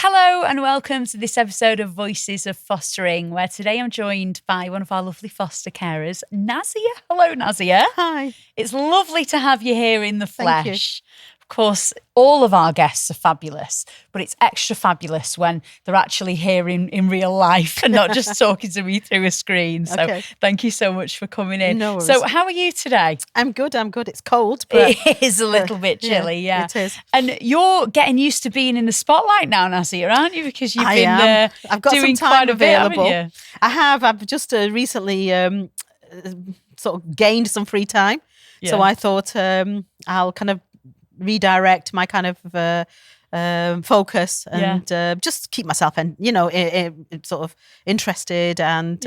Hello and welcome to this episode of Voices of Fostering, where today I'm joined by one of our lovely foster carers, Nazia. Hello, Nazia. Hi. It's lovely to have you here in the Thank you. flesh. Of course, all of our guests are fabulous, but it's extra fabulous when they're actually here in real life and not just talking to me through a screen. So Okay. thank you so much for coming in. No worries. So how are you today? I'm good. It's cold, but It is a little bit chilly, yeah. It is. And you're getting used to being in the spotlight now, Nazia, aren't you? Because you've I been am. I've got doing some time quite a bit, available. haven't you? I have. I've just recently sort of gained some free time. So Yeah. I thought I'll kind of redirect my kind of focus and just keep myself and sort of interested and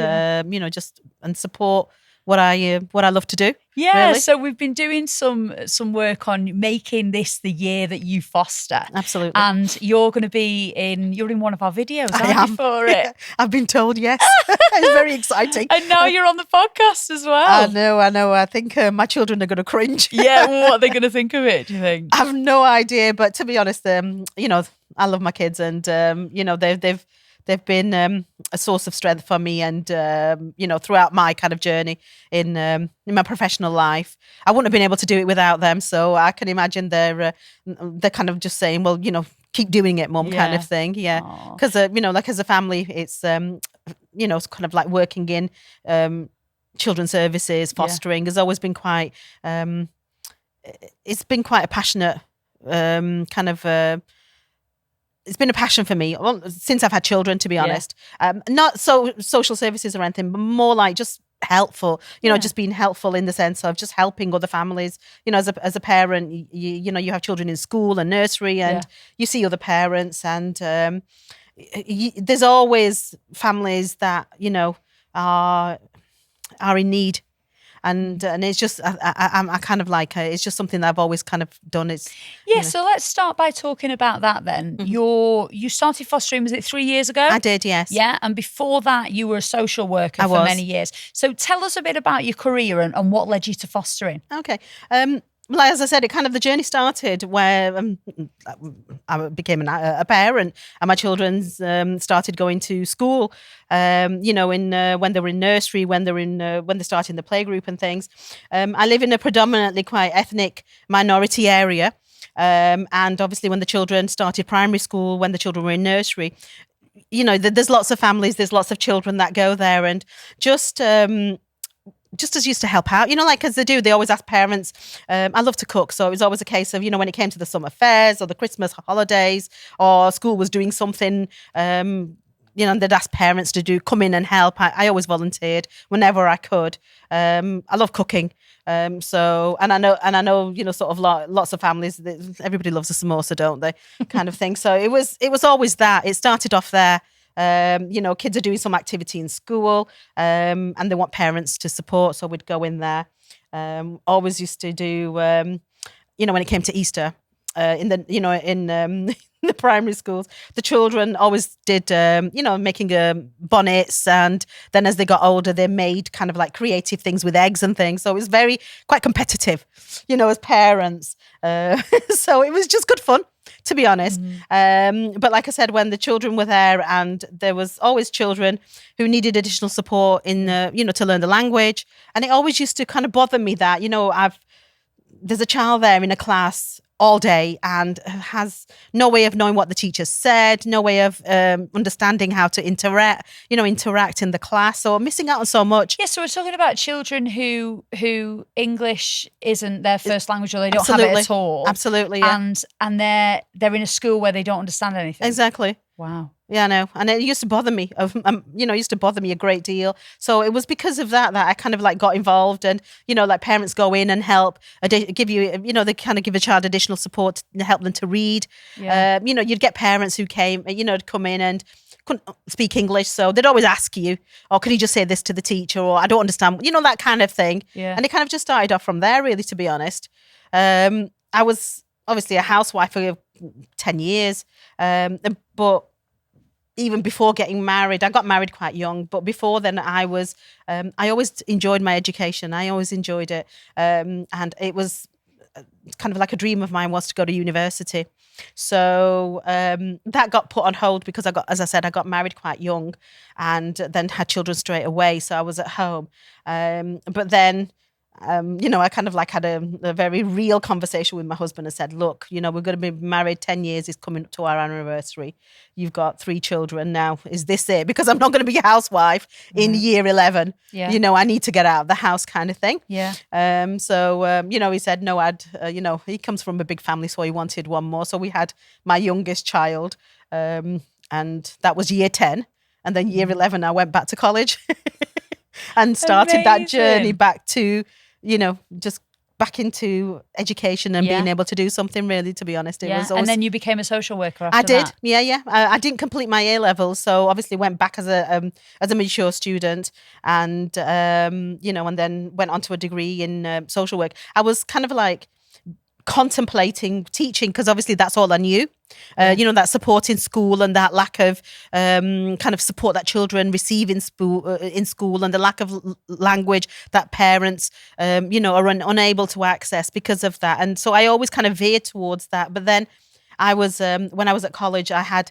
just and support what I love to do. Yeah, really. so we've been doing some work on making this the year that you foster. Absolutely. And you're going to be you're in one of our videos, I aren't you, am. for it? I've been told, yes. It's very exciting. And now you're on the podcast as well. I know. I think my children are going to cringe. Yeah, well, what are they going to think of it, do you think? I have no idea, but to be honest, I love my kids, and they've been a source of strength for me, and throughout my kind of journey in my professional life. I wouldn't have been able to do it without them, so I can imagine they're kind of just saying, well, keep doing it, Mum, kind Yeah. of thing. Yeah, Aw. because like as a family, it's it's kind of like working in children's services, fostering has always been quite. It's been quite a passionate kind of. It's been a passion for me since I've had children, to be honest. Not so social services or anything, but more like just helpful, just being helpful in the sense of just helping other families. As a parent, you have children in school and nursery, and you see other parents, and there's always families that are in need. And it's just I kind of like it's just something that I've always kind of done. It's So let's start by talking about that then. Mm-hmm. You started fostering, was it 3 years ago? I did, yes. Yeah, and before that you were a social worker I for was. many years. So tell us a bit about your career and what led you to fostering. Okay. Well, as I said, the journey started where I became a parent, and my children started going to school. When they were in nursery, when they started in the playgroup and things. I live in a predominantly quite ethnic minority area, and obviously when the children started primary school, when the children were in nursery, there's lots of families, there's lots of children that go there, and just as used to help out, like as they do, they always ask parents. I love to cook, so it was always a case of, when it came to the summer fairs or the Christmas holidays, or school was doing something, and they'd ask parents to come in and help. I always volunteered whenever I could. I love cooking. So, and I know, sort of lots of families, everybody loves a samosa, don't they? Kind of thing. So it was always that. It started off there. Kids are doing some activity in school, and they want parents to support. So we'd go in there. Always used to do, when it came to Easter, in the primary schools, the children always did, making bonnets, and then as they got older, they made kind of like creative things with eggs and things. So it was quite competitive, as parents. So it was just good fun, to be honest. But like I said, when the children were there, and there was always children who needed additional support in, to learn the language. And it always used to kind of bother me that, there's a child there in a class all day and has no way of knowing what the teacher said, no way of understanding how to interact in the class, or missing out on so much. Yeah, so we're talking about children who English isn't their first language, or they don't Absolutely. have it at all. Absolutely, yeah. And they're in a school where they don't understand anything. Exactly. Wow. Yeah, I know. And it used to bother me. It used to bother me a great deal. So it was because of that I kind of like got involved, and, like parents go in and help, give you, they kind of give a child additional support to help them to read. Yeah. You'd get parents who came, to come in and couldn't speak English. So they'd always ask you, or could you just say this to the teacher? Or I don't understand, that kind of thing. Yeah. And it kind of just started off from there, really, to be honest. I was obviously a housewife for 10 years. But even before getting married, I got married quite young, but before then I always enjoyed my education. I always enjoyed it. And it was kind of like a dream of mine was to go to university. So that got put on hold because as I said, I got married quite young, and then had children straight away. So I was at home, but then. I kind of like had a very real conversation with my husband and said, look, we're going to be married 10 years. It's coming up to our anniversary. You've got 3 children now. Is this it? Because I'm not going to be a housewife in year 11. Yeah. I need to get out of the house kind of thing. Yeah. He said, no, he comes from a big family, so he wanted one more. So we had my youngest child, and that was year 10. And then year 11, I went back to college and started that journey back to, just back into education and being able to do something, really, to be honest. It was always... And then you became a social worker after I did. that. Yeah. I didn't complete my A levels, so obviously went back as a mature student, and and then went on to a degree in social work. I was kind of like contemplating teaching because obviously that's all I knew. That support in school and that lack of kind of support that children receive in school, and the lack of language that parents, are unable to access because of that. And so I always kind of veered towards that. But then I was, when I was at college, I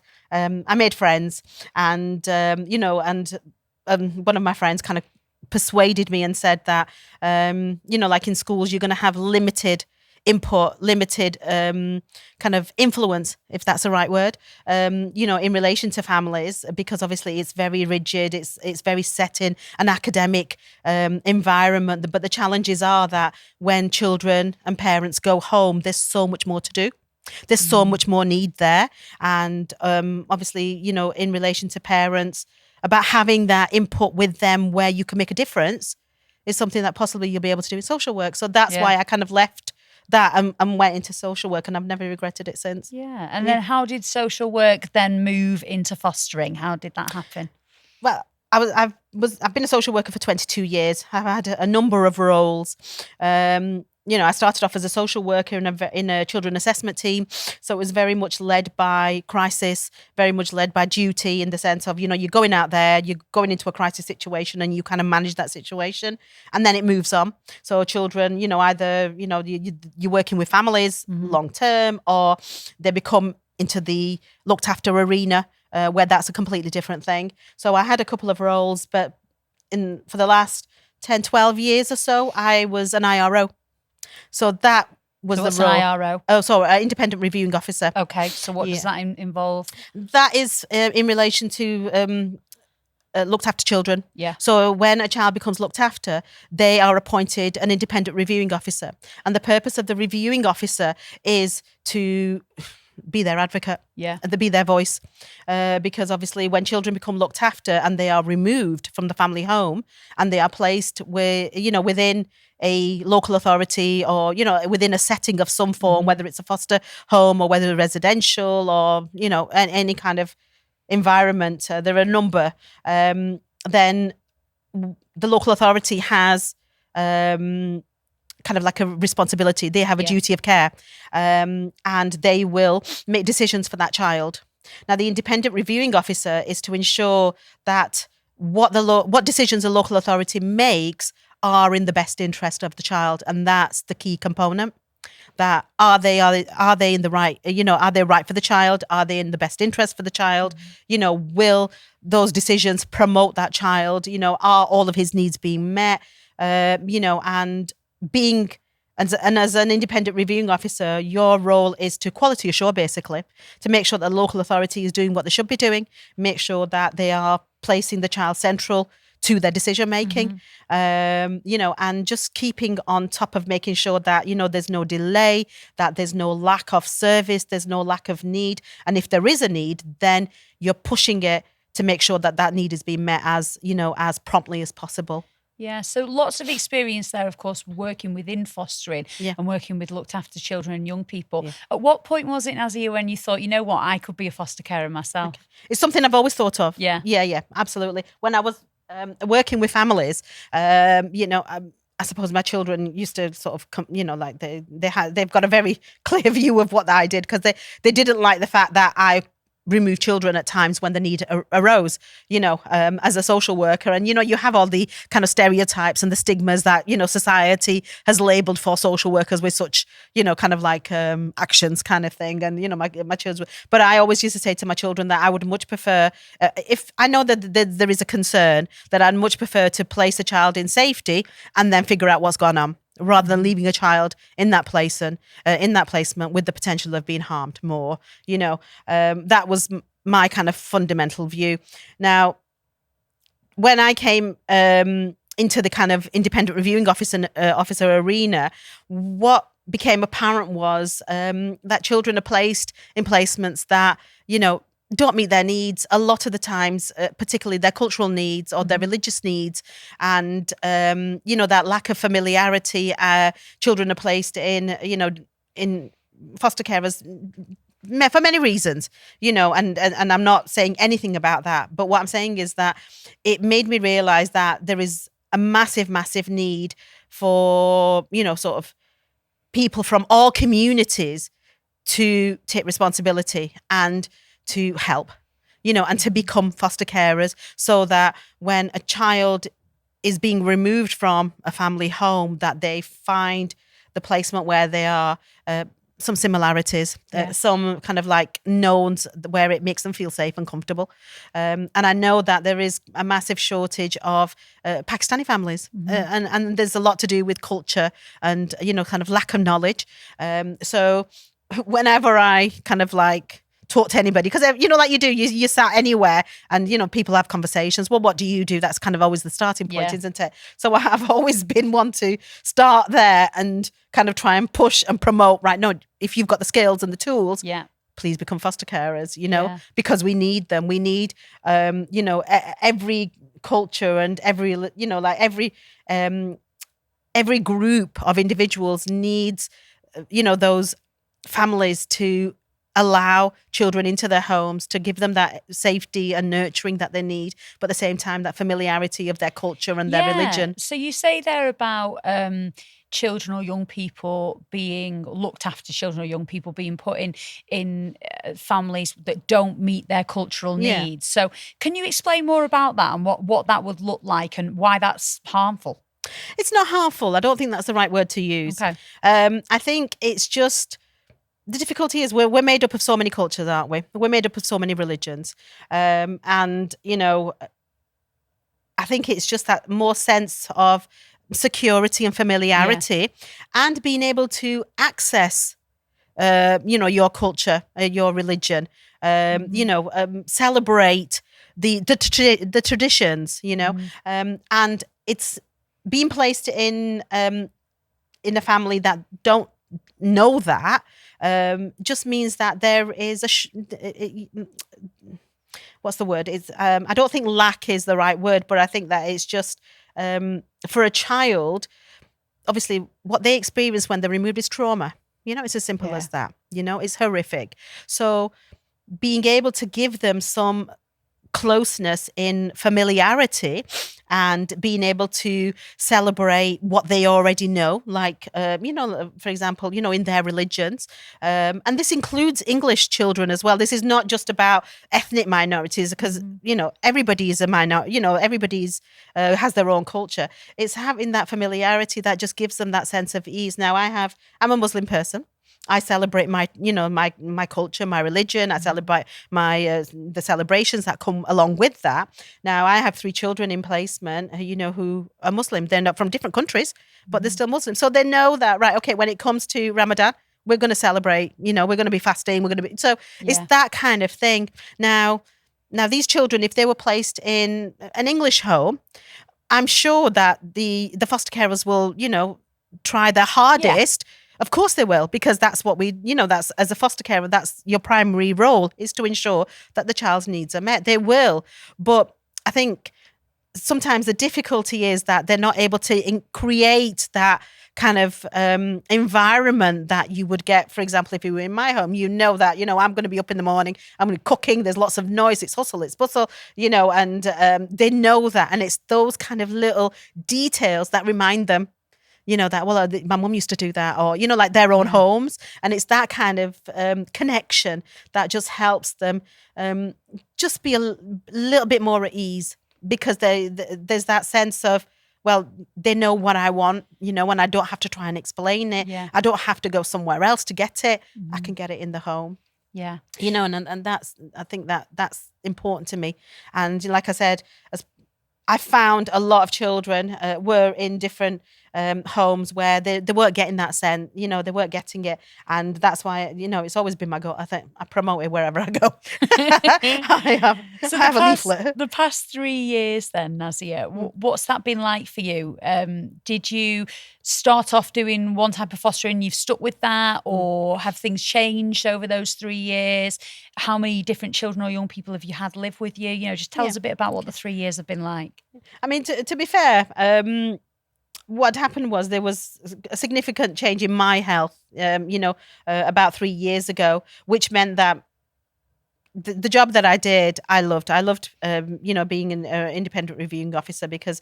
made friends, and one of my friends kind of persuaded me and said that, like in schools, you're going to have limited input, limited kind of influence, if that's the right word, in relation to families, because obviously it's very rigid, it's very set in an academic environment. But the challenges are that when children and parents go home, there's so much more to do. There's so much more need there. And obviously, in relation to parents, about having that input with them where you can make a difference is something that possibly you'll be able to do in social work. So that's why I kind of left that and went into social work, and I've never regretted it since. Yeah. And then how did social work then move into fostering? How did that happen? Well, I've been a social worker for 22 years. I've had a number of roles. I started off as a social worker in a children assessment team. So it was very much led by crisis, very much led by duty, in the sense of, you're going out there, you're going into a crisis situation, and you kind of manage that situation. And then it moves on. So children, either, you're working with families long term, or they become into the looked after arena, where that's a completely different thing. So I had a couple of roles, but for the last 10, 12 years or so, I was an IRO. So that was what's the role. An IRO? Oh, sorry, independent reviewing officer. Okay, so what does that involve? That is in relation to looked after children. Yeah. So when a child becomes looked after, they are appointed an independent reviewing officer. And the purpose of the reviewing officer is to be their advocate, to be their voice, because obviously when children become looked after and they are removed from the family home and they are placed within a local authority or within a setting of some form, whether it's a foster home or whether residential or any kind of environment, there are a number, then the local authority has kind of like a responsibility. They have a duty of care, and they will make decisions for that child. Now, the independent reviewing officer is to ensure that what decisions a local authority makes are in the best interest of the child, and that's the key component. That are they in the right? Are they right for the child? Are they in the best interest for the child? Will those decisions promote that child? Are all of his needs being met? And being and as an independent reviewing officer, your role is to quality assure, basically, to make sure that the local authority is doing what they should be doing, make sure that they are placing the child central to their decision making, and just keeping on top of making sure that, there's no delay, that there's no lack of service, there's no lack of need. And if there is a need, then you're pushing it to make sure that that need is being met as promptly as possible. Yeah, so lots of experience there, of course, working within fostering and working with looked after children and young people. Yeah. At what point was it, Nazia, when you thought, I could be a foster carer myself? Okay. It's something I've always thought of. Yeah, absolutely. When I was working with families, I suppose my children used to sort of come, like they've got a very clear view of what I did, because they didn't like the fact that I remove children at times when the need arose, as a social worker. And, you have all the kind of stereotypes and the stigmas that, society has labeled for social workers with such, kind of like actions kind of thing. And, my children, but I always used to say to my children that I would much prefer, if I know that there is a concern, that I'd much prefer to place a child in safety and then figure out what's gone on, rather than leaving a child in that place and in that placement with the potential of being harmed more. That was my kind of fundamental view. Now, when I came into the kind of independent reviewing officer arena, what became apparent was that children are placed in placements that, don't meet their needs a lot of the times, particularly their cultural needs or their religious needs. And, that lack of familiarity, children are placed in foster carers for many reasons, and I'm not saying anything about that. But what I'm saying is that it made me realize that there is a massive, massive need for, sort of people from all communities to take responsibility and to help, and to become foster carers, so that when a child is being removed from a family home, that they find the placement where they are, some similarities, some kind of like knowns where it makes them feel safe and comfortable. And I know that there is a massive shortage of Pakistani families, and there's a lot to do with culture and, kind of lack of knowledge. So whenever I kind of like talk to anybody, because like you do, you sat anywhere and people have conversations. Well, what do you do? That's kind of always the starting point, isn't it? So I've always been one to start there and kind of try and push and promote, right? No, if you've got the skills and the tools, please become foster carers, because we need them. We need every culture and every every group of individuals needs those families to allow children into their homes, to give them that safety and nurturing that they need, but at the same time, that familiarity of their culture and their religion. So you say there about children or young people being looked after, children or young people being put in families that don't meet their cultural needs. So can you explain more about that and what that would look like and why that's harmful? It's not harmful. I don't think that's the right word to use. Okay. I think it's just, the difficulty is we're made up of so many cultures, aren't we? We're made up of so many religions. And, I think it's just that more sense of security and familiarity and being able to access, your culture, your religion, celebrate the traditions, and it's being placed in a family that don't know that, just means that there is what's the word? It's I don't think lack is the right word, but I think that it's just for a child, obviously what they experience when they're removed is trauma. It's as simple as that. It's horrific. So being able to give them some closeness in familiarity and being able to celebrate what they already know, like, for example, in their religions. And this includes English children as well. This is not just about ethnic minorities because, everybody is a minority, everybody's has their own culture. It's having that familiarity that just gives them that sense of ease. Now, I'm a Muslim person. I celebrate my culture, my religion. I celebrate the celebrations that come along with that. Now, I have 3 children in placement, who are Muslim. They're not from different countries, but they're still Muslim. So they know that, right, okay, when it comes to Ramadan, we're going to celebrate, we're going to be fasting. It's that kind of thing. Now these children, if they were placed in an English home, I'm sure that the foster carers will, try their hardest. Of course they will, because that's what that's, as a foster carer, that's your primary role, is to ensure that the child's needs are met. They will. But I think sometimes the difficulty is that they're not able to create that kind of environment that you would get, for example, if you were in my home. That, I'm going to be up in the morning, I'm going to be cooking, there's lots of noise, it's hustle, it's bustle, and they know that. And it's those kind of little details that remind them, that, well, my mum used to do that, or, like their own homes. And it's that kind of connection that just helps them just be a little bit more at ease, because there's that sense of, well, they know what I want, and I don't have to try and explain it. Yeah. I don't have to go somewhere else to get it. I can get it in the home. Yeah. And that's, I think that's important to me. And like I said, as I found a lot of children were in different homes where they weren't getting that sense, they weren't getting it. And that's why, it's always been my goal. I think I promote it wherever I go. I have a leaflet. The past 3 years then, Nazia, what's that been like for you? Did you start off doing one type of fostering, you've stuck with that, or have things changed over those 3 years? How many different children or young people have you had live with you? Just tell us a bit about what the 3 years have been like. I mean, to be fair, what happened was there was a significant change in my health, about 3 years ago, which meant that the job that I did, I loved. I loved, being an independent reviewing officer, because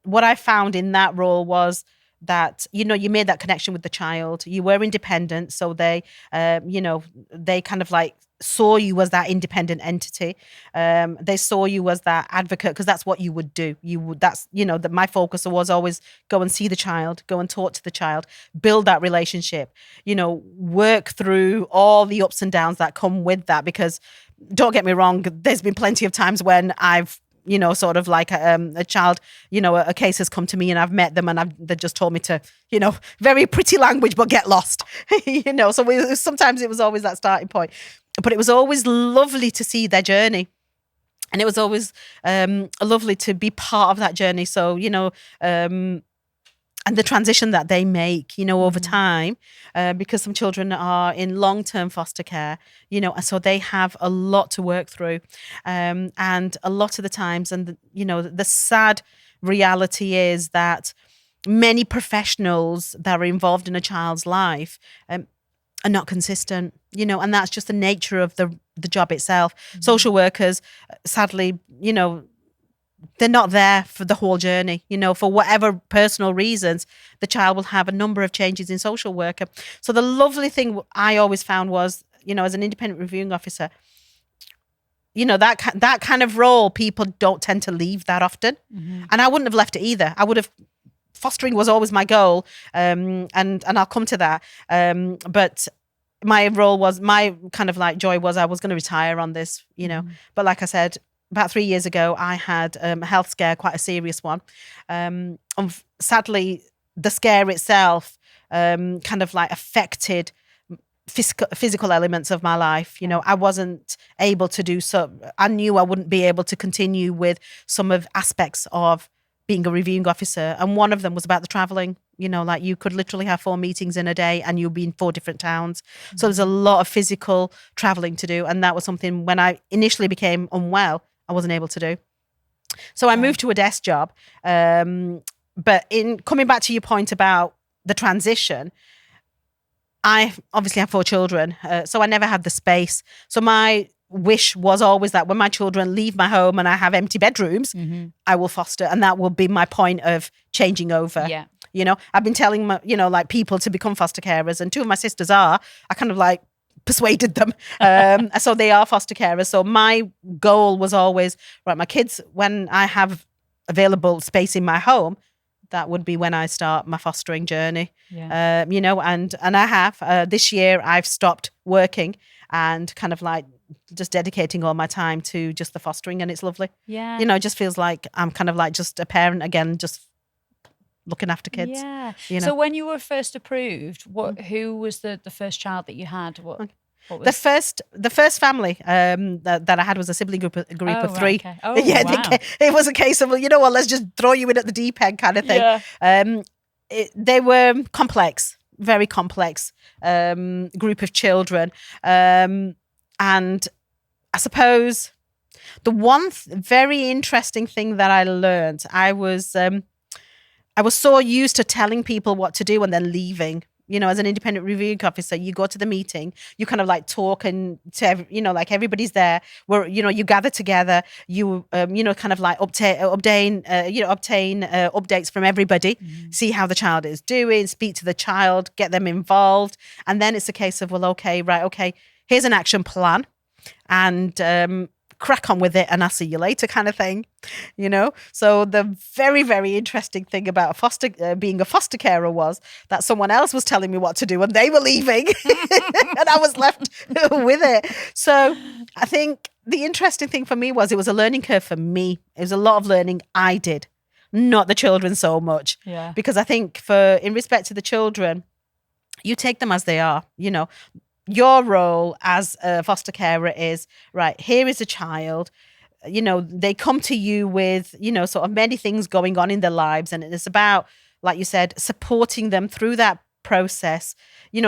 what I found in that role was that, you made that connection with the child. You were independent. So they, they kind of like saw you as that independent entity. They saw you as that advocate, because that's what you would do. My focus was always go and see the child, go and talk to the child, build that relationship, work through all the ups and downs that come with that. Because don't get me wrong, there's been plenty of times when I've, sort of like a child, a case has come to me and I've met them and they just told me to, very pretty language, but get lost, so sometimes it was always that starting point. But it was always lovely to see their journey. And it was always lovely to be part of that journey. So, and the transition that they make, over time, because some children are in long-term foster care, and so they have a lot to work through. And a lot of the times, and, the sad reality is that many professionals that are involved in a child's life are not consistent, and that's just the nature of the job itself. Social workers, sadly, they're not there for the whole journey, for whatever personal reasons. The child will have a number of changes in social worker. So the lovely thing I always found was, as an independent reviewing officer, that kind of role, people don't tend to leave that often. And I wouldn't have left it either. Fostering was always my goal, and I'll come to that. But my role was, my kind of like joy was, I was going to retire on this, But like I said, about 3 years ago, I had a health scare, quite a serious one. Sadly, the scare itself kind of like affected physical elements of my life. I wasn't able to do so. I knew I wouldn't be able to continue with some of aspects of being a reviewing officer. And one of them was about the traveling. Like you could literally have 4 meetings in a day and you'll be in 4 different towns. So there's a lot of physical traveling to do. And that was something, when I initially became unwell, I wasn't able to do. So I moved to a desk job. But in coming back to your point about the transition, I obviously have 4 children. So I never had the space. So my wish was always that when my children leave my home and I have empty bedrooms, I will foster. And that will be my point of changing over. Yeah. I've been telling my, like people to become foster carers, and 2 of my sisters are. I kind of like persuaded them. So they are foster carers. So my goal was always, right, my kids, when I have available space in my home, that would be when I start my fostering journey. Yeah. And I have, this year I've stopped working and kind of like just dedicating all my time to just the fostering, and it's lovely. Yeah. It just feels like I'm kind of like just a parent again, just looking after kids. Yeah. So when you were first approved, who was the first child that you had? What was... The first family that I had was a sibling group of 3. Right, okay. Oh, yeah, wow. It was a case of, let's just throw you in at the deep end kind of thing. Yeah. They were complex, very complex group of children. And I suppose the one very interesting thing that I learned, I was so used to telling people what to do and then leaving. as an independent reviewing officer, you go to the meeting, you kind of like talk and to, like everybody's there where, you gather together, you, kind of like obtain updates from everybody, see how the child is doing, speak to the child, get them involved. And then it's a case of, well, okay, here's an action plan and, crack on with it and I'll see you later kind of thing, So the very, very interesting thing about being a foster carer was that someone else was telling me what to do and they were leaving and I was left with it. So I think the interesting thing for me was it was a learning curve for me. It was a lot of learning I did, not the children so much. Yeah. Because I think in respect to the children, you take them as they are, Your role as a foster carer is, right, here is a child, they come to you with, sort of many things going on in their lives. And it's about, like you said, supporting them through that process,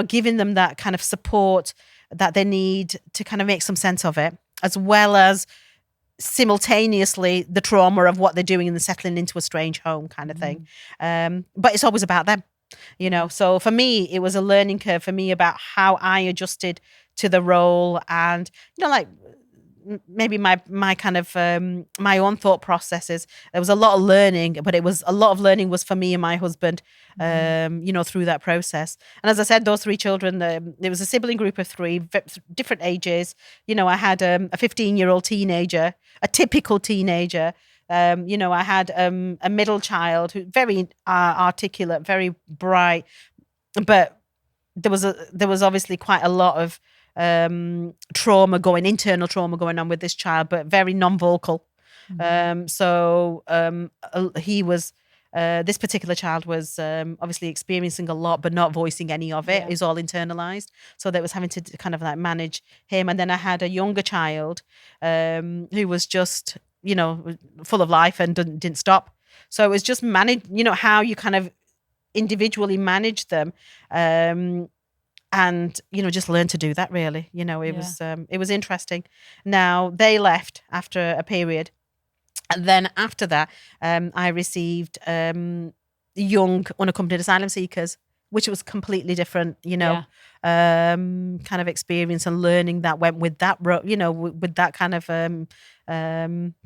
giving them that kind of support that they need to kind of make some sense of it, as well as simultaneously the trauma of what they're doing and settling into a strange home kind of thing. But it's always about them. So for me, it was a learning curve for me about how I adjusted to the role and, like maybe my kind of, my own thought processes. There was a lot of learning, but a lot of learning was for me and my husband, through that process. And as I said, those 3 children, there was a sibling group of 3, different ages. I had a 15-year-old teenager, a typical teenager. I had a middle child who very articulate, very bright, but there was obviously quite a lot of internal trauma going on with this child, but very non-vocal. He was. This particular child was obviously experiencing a lot, but not voicing any of it. It's all internalized. So that was having to kind of like manage him. And then I had a younger child who was just, full of life and didn't stop. So it was just how you kind of individually manage them. And, just learn to do that really. It was interesting. Now they left after a period. And then after that, I received young unaccompanied asylum seekers, which was completely different, kind of experience and learning that went with that, with that kind of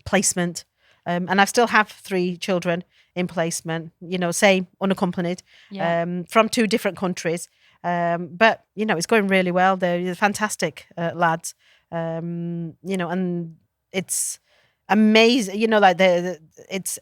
placement. And I still have 3 children in placement, same unaccompanied, from 2 different countries. But, it's going really well. They're fantastic lads, and it's amazing, like it's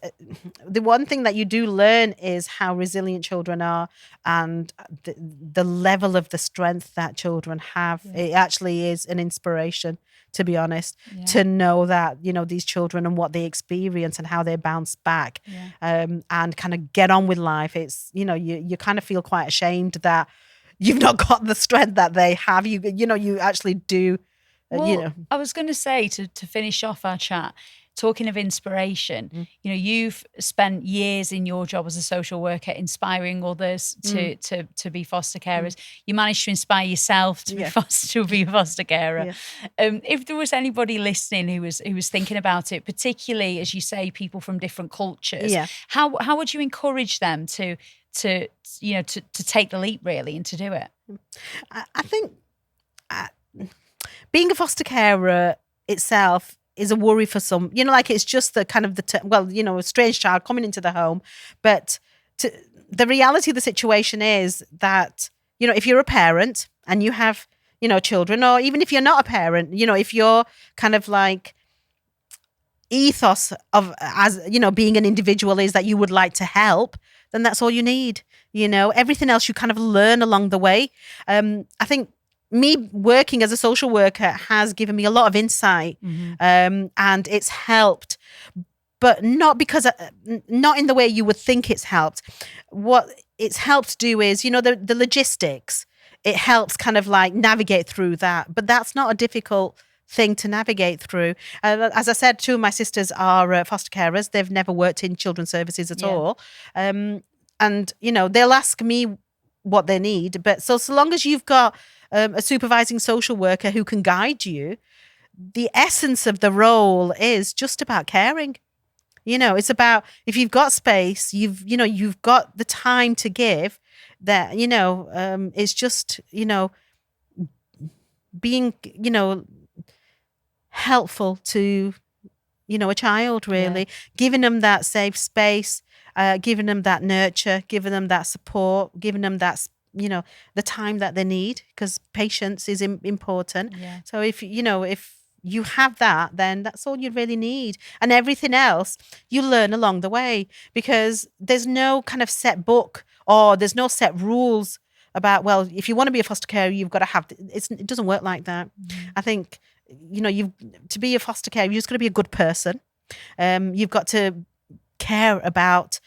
the one thing that you do learn is how resilient children are and the level of the strength that children have. It actually is an inspiration, to be honest, to know that, these children and what they experience and how they bounce back and kind of get on with life. It's, you kind of feel quite ashamed that you've not got the strength that they have. You actually do. Well, I was going to say to finish off our chat, talking of inspiration, you've spent years in your job as a social worker inspiring others to be foster carers. You managed to inspire yourself to be a foster carer. If there was anybody listening who was thinking about it, particularly as you say, people from different cultures, how would you encourage them to take the leap really and to do it? I think being a foster carer itself is a worry for some, it's just the kind of a strange child coming into the home. But the reality of the situation is that, if you're a parent and you have, children, or even if you're not a parent, if you're kind of like ethos of, as, being an individual is that you would like to help, then that's all you need. Everything else you kind of learn along the way. I think me working as a social worker has given me a lot of insight, and it's helped, but not in the way you would think it's helped. What it's helped do is, the logistics, it helps kind of like navigate through that, but that's not a difficult thing to navigate through. As I said, 2 of my sisters are foster carers. They've never worked in children's services at all. And, they'll ask me what they need. But so long as you've got a supervising social worker who can guide you, the essence of the role is just about caring. It's about, if you've got space, you've got the time to give, that, it's just, being, helpful to, a child, really, giving them that safe space, giving them that nurture, giving them that support, giving them that, the time that they need, because patience is important. Yeah. So if you have that, then that's all you really need. And everything else you learn along the way, because there's no kind of set book or there's no set rules about, well, if you want to be a foster carer, you've got to have, it doesn't work like that. I think, to be a foster carer, you've just got to be a good person. You've got to care about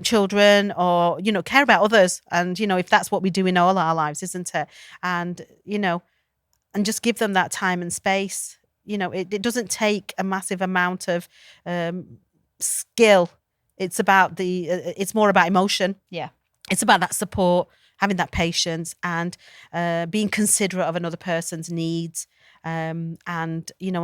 children, or, care about others. And, if that's what we do in all our lives, isn't it? And, and just give them that time and space. It doesn't take a massive amount of skill. It's about it's more about emotion. Yeah. It's about that support, having that patience, and being considerate of another person's needs. And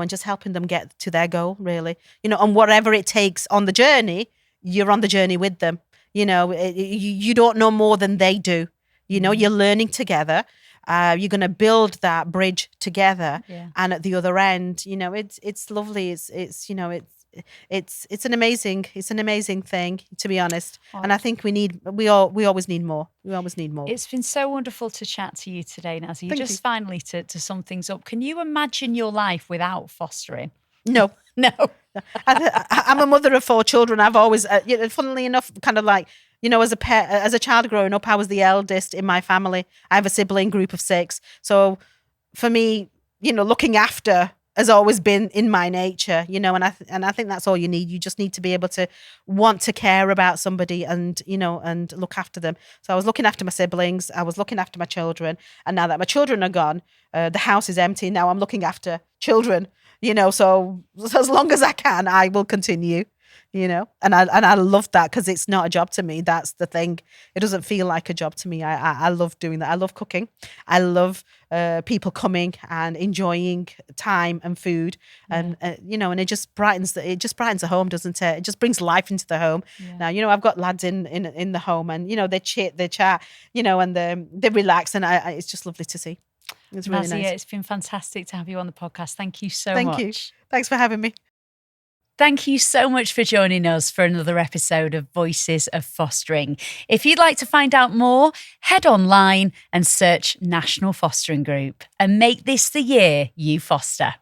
just helping them get to their goal, really, and whatever it takes on the journey, you're on the journey with them. You don't know more than they do. You're learning together. You're going to build that bridge together. Yeah. And at the other end, it's lovely. It's an amazing thing, to be honest. Oh. And I think we always need more. We always need more. It's been so wonderful to chat to you today, Nazzy. Just finally to sum things up, can you imagine your life without fostering? No. No. I'm a mother of 4 children. I've always, funnily enough, kind of like, as a child growing up, I was the eldest in my family. I have a sibling group of 6. So for me, looking after has always been in my nature, and I think that's all you need. You just need to be able to want to care about somebody and, and look after them. So I was looking after my siblings, I was looking after my children, and now that my children are gone, the house is empty. Now I'm looking after children, so as long as I can, I will continue. And I love that, because it's not a job to me. That's the thing. It doesn't feel like a job to me. I love doing that. I love cooking. I love people coming and enjoying time and food, and and it just brightens the home, doesn't it? It just brings life into the home. Yeah. Now I've got lads in the home, and they chat, and they relax, and it's just lovely to see. It's really Nazzy, nice. It's been fantastic to have you on the podcast. Thank you so much. Thank you. Thanks for having me. Thank you so much for joining us for another episode of Voices of Fostering. If you'd like to find out more, head online and search National Fostering Group and make this the year you foster.